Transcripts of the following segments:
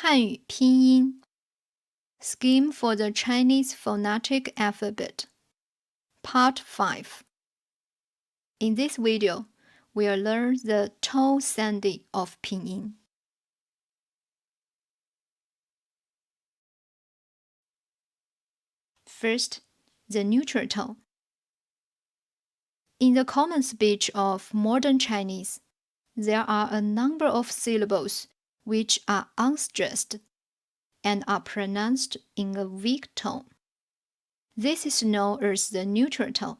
汉语拼音 Scheme for the Chinese Phonetic Alphabet Part 5 In this video, we'll learn the tone Sandhi of Pinyin. First, the neutral tone. In the common speech of modern Chinese, there are a number of syllables which are unstressed and are pronounced in a weak tone. This is known as the neutral tone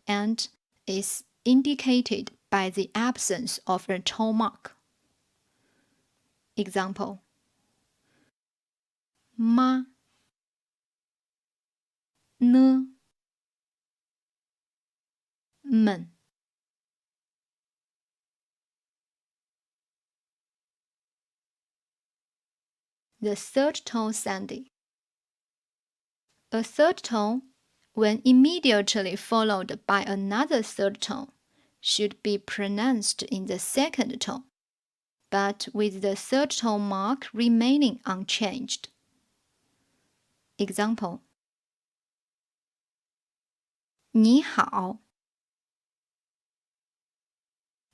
and is indicated by the absence of a tone mark. Example: ma, ne, men. The third tone Sandhi. A third tone, when immediately followed by another third tone, should be pronounced in the second tone, but with the third tone mark remaining unchanged. Example: 你好，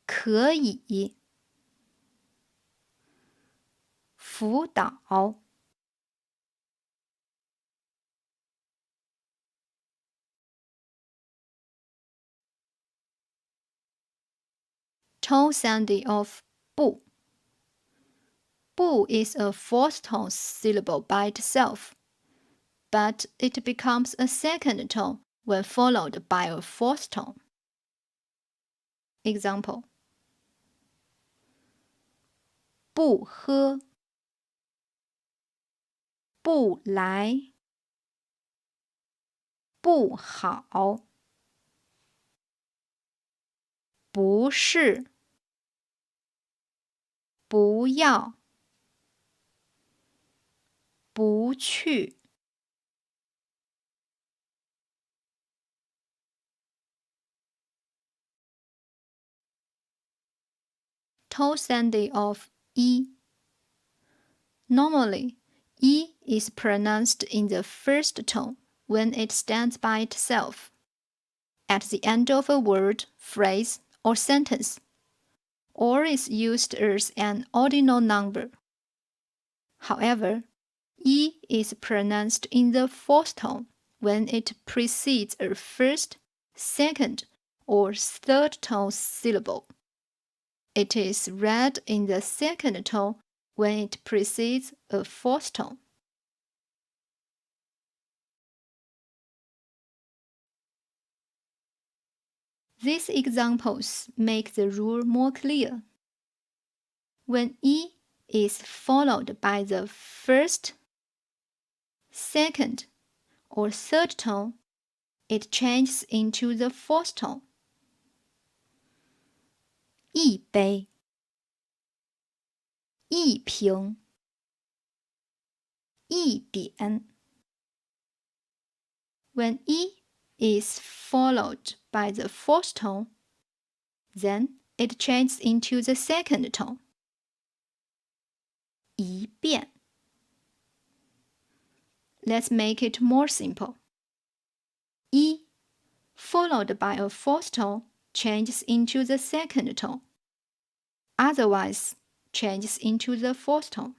可以，辅导。Tone Sandhi of 不. 不 is a fourth tone syllable by itself, but it becomes a second tone when followed by a fourth tone. Example: 不喝，不来，不好，不是，不要，不去。Tone Sandhi of 一. Normally, 一 is pronounced in the first tone when it stands by itself, at the end of a word, phrase, or sentence, or is used as an ordinal number. However, 一 is pronounced in the fourth tone when it precedes a first, second, or third tone syllable. It is read in the second tone when it precedes a fourth tone. These examples make the rule more clear. When 一 is followed by the first, second, or third tone, it changes into the fourth tone. 一杯，一瓶，一点。When 一 is followed by the fourth tone, then it changes into the second tone. 一遍。Let's make it more simple. 一 followed by a fourth tone changes into the second tone. Otherwise, changes into the fourth tone.